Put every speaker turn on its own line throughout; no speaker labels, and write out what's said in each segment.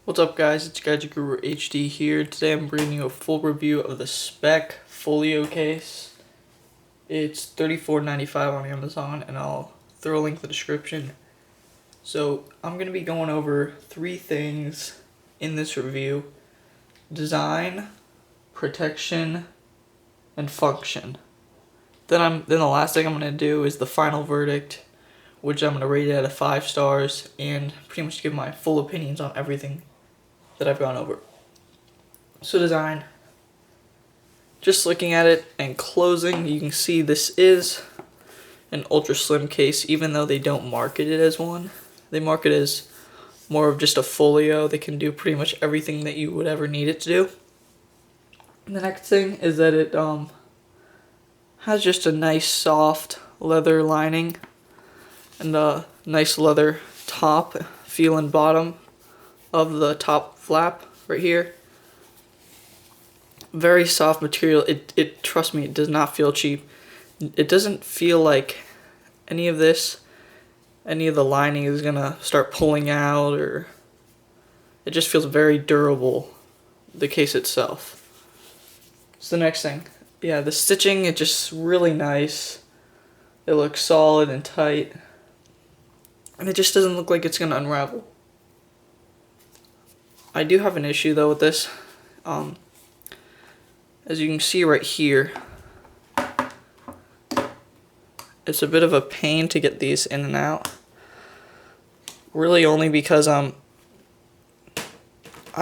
What's up guys, it's Gadget Guru HD here. Today I'm bringing you a full review of the Speck FitFolio case. It's $34.95 on Amazon and I'll throw a link in the description. So I'm going to be going over three things in this review: design, protection, and function. Then the last thing I'm going to do is the final verdict, which I'm going to rate it out of 5 stars and pretty much give my full opinions on everything that I've gone over. So design, just looking at it and closing, you can see this is an ultra slim case, even though they don't market it as one. They market it as more of just a folio. They can do pretty much everything that you would ever need it to do. And the next thing is that it has just a nice soft leather lining and a nice leather top feel and bottom of the top flap right here. Very soft material. It trust me, it does not feel cheap. It doesn't feel like any of the lining is gonna start pulling out, or it just feels very durable, the case itself. So the next thing, yeah, the stitching, it's just really nice. It looks solid and tight, and it just doesn't look like it's gonna unravel. I do have an issue though with this. As you can see right here, it's a bit of a pain to get these in and out. Really only because I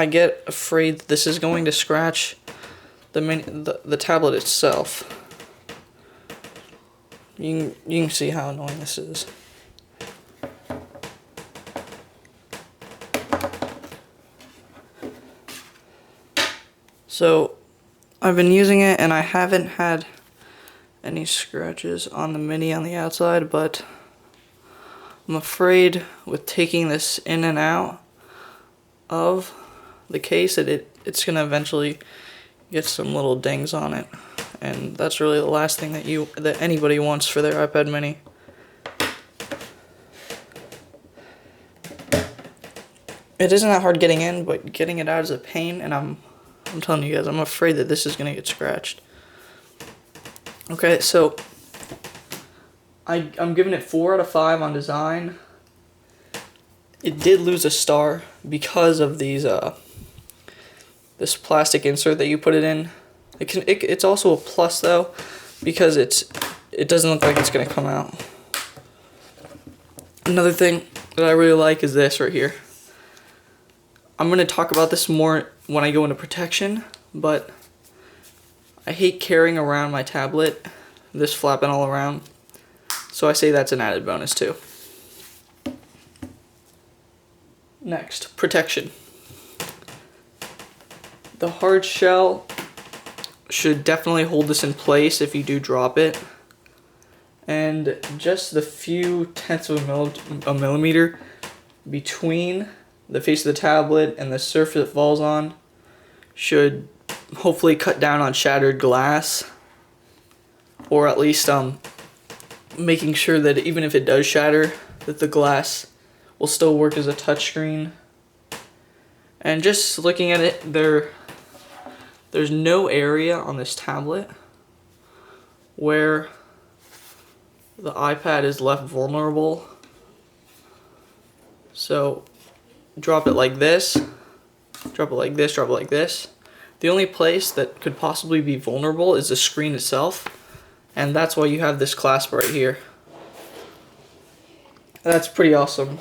get afraid that this is going to scratch the tablet itself. You can see how annoying this is. So I've been using it and I haven't had any scratches on the mini on the outside, but I'm afraid with taking this in and out of the case that it's gonna eventually get some little dings on it, and that's really the last thing that anybody wants for their iPad mini. It isn't that hard getting in, but getting it out is a pain, and I'm telling you guys, I'm afraid that this is gonna get scratched. Okay, so I'm giving it 4 out of 5 on design. It did lose a star because of these this plastic insert that you put it in. It's also a plus though, because it doesn't look like it's gonna come out. Another thing that I really like is this right here. I'm gonna talk about this more when I go into protection, but I hate carrying around my tablet, this flapping all around, so I say that's an added bonus too. Next, protection. The hard shell should definitely hold this in place if you do drop it, and just the few tenths of a millimeter between the face of the tablet and the surface it falls on should hopefully cut down on shattered glass, or at least making sure that even if it does shatter, that the glass will still work as a touchscreen. And just looking at it, there's no area on this tablet where the iPad is left vulnerable. So drop it like this, drop it like this, drop it like this. The only place that could possibly be vulnerable is the screen itself, and that's why you have this clasp right here. That's pretty awesome.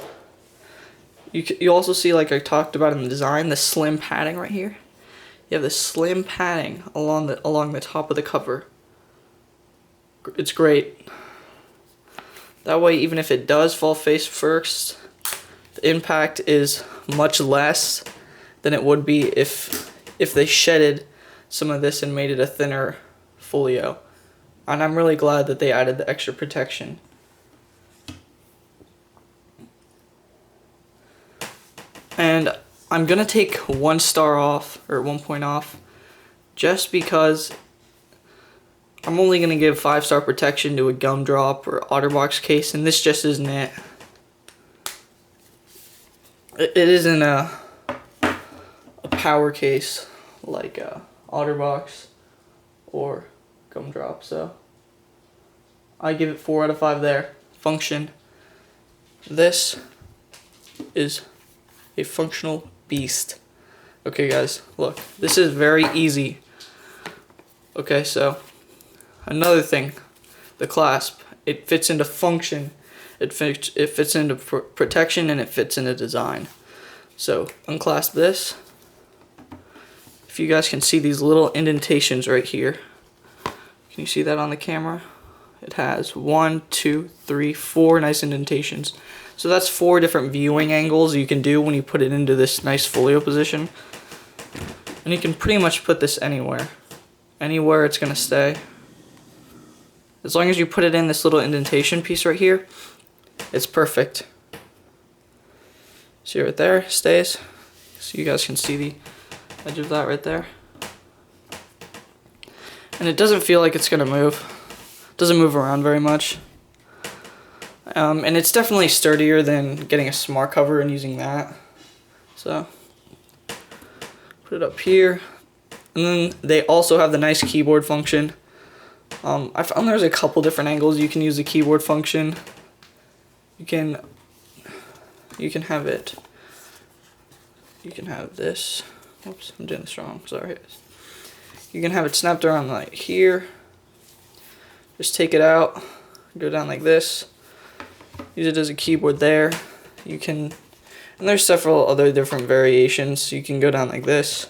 You also see, like I talked about in the design, the slim padding right here. You have the slim padding along the top of the cover. It's great. That way, even if it does fall face first, the impact is much less than it would be if they shedded some of this and made it a thinner folio. And I'm really glad that they added the extra protection. And I'm gonna take 1 star off, or 1 point off, just because I'm only gonna give 5-star protection to a gumdrop or OtterBox case, and this just isn't it. It isn't a power case like OtterBox or Gumdrop. So I give it 4 out of 5 there. Function. This is a functional beast. Okay guys, look, this is very easy. Okay, so another thing, the clasp, it fits into function, it fits into protection, and it fits into design. So unclasp this. If you guys can see these little indentations right here, can you see that on the camera? It has 1, 2, 3, 4 nice indentations. So that's 4 different viewing angles you can do when you put it into this nice folio position. And you can pretty much put this anywhere. Anywhere it's gonna stay. As long as you put it in this little indentation piece right here, it's perfect. See right there, stays. So you guys can see the edge of that right there. And it doesn't feel like it's gonna move. It doesn't move around very much. And it's definitely sturdier than getting a smart cover and using that. So put it up here. And then they also have the nice keyboard function. I found there's a couple different angles you can use the keyboard function. You can have it. You can have this. Oops, I'm doing this wrong. Sorry. You can have it snapped around like here. Just take it out, go down like this. Use it as a keyboard there. You can, and there's several other different variations. You can go down like this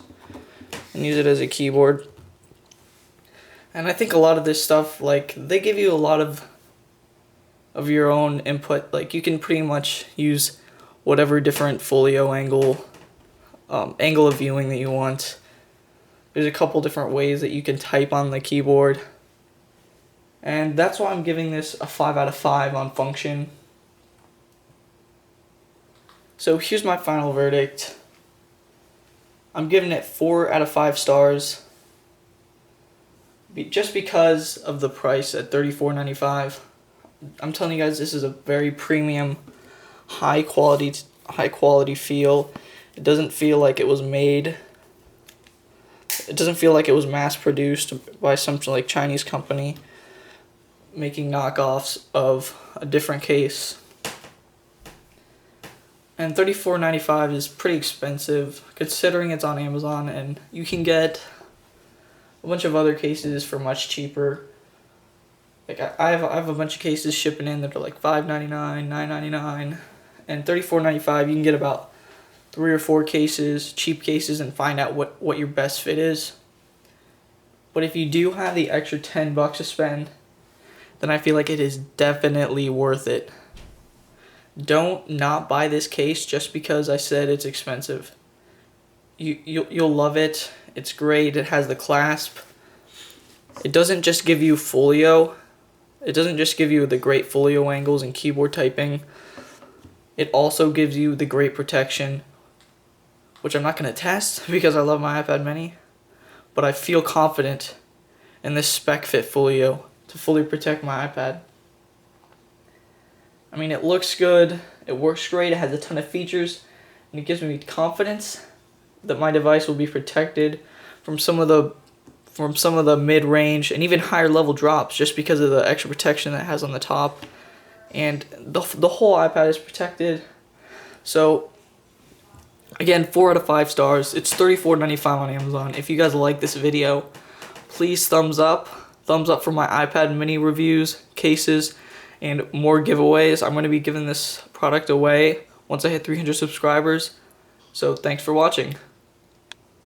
and use it as a keyboard. And I think a lot of this stuff, like, they give you a lot of your own input. Like, you can pretty much use whatever different folio angle of viewing that you want. There's a couple different ways that you can type on the keyboard. And that's why I'm giving this a 5 out of 5 on function. So here's my final verdict. I'm giving it 4 out of 5 stars. Just because of the price at $34.95. I'm telling you guys, this is a very premium, high quality feel. It doesn't feel like it was made. It doesn't feel like it was mass produced by some like Chinese company making knockoffs of a different case. And $34.95 is pretty expensive considering it's on Amazon, and you can get a bunch of other cases for much cheaper. Like I have a bunch of cases shipping in that are like $5.99, $9.99, and $34.95 you can get about 3 or 4 cases, cheap cases, and find out what your best fit is. But if you do have the extra $10 to spend, then I feel like it is definitely worth it. Don't not buy this case just because I said it's expensive. You'll love it. It's great. It has the clasp. It doesn't just give you folio. It doesn't just give you the great folio angles and keyboard typing. It also gives you the great protection, which I'm not going to test because I love my iPad mini. But I feel confident in this Speck FitFolio to fully protect my iPad. I mean, it looks good, it works great, it has a ton of features, and it gives me confidence that my device will be protected from some of the mid-range and even higher level drops just because of the extra protection that it has on the top. And the whole iPad is protected. So again, 4 out of 5 stars. It's $34.95 on Amazon. If you guys like this video, please thumbs up for my iPad mini reviews, cases, and more giveaways. I'm going to be giving this product away once I hit 300 subscribers. So thanks for watching.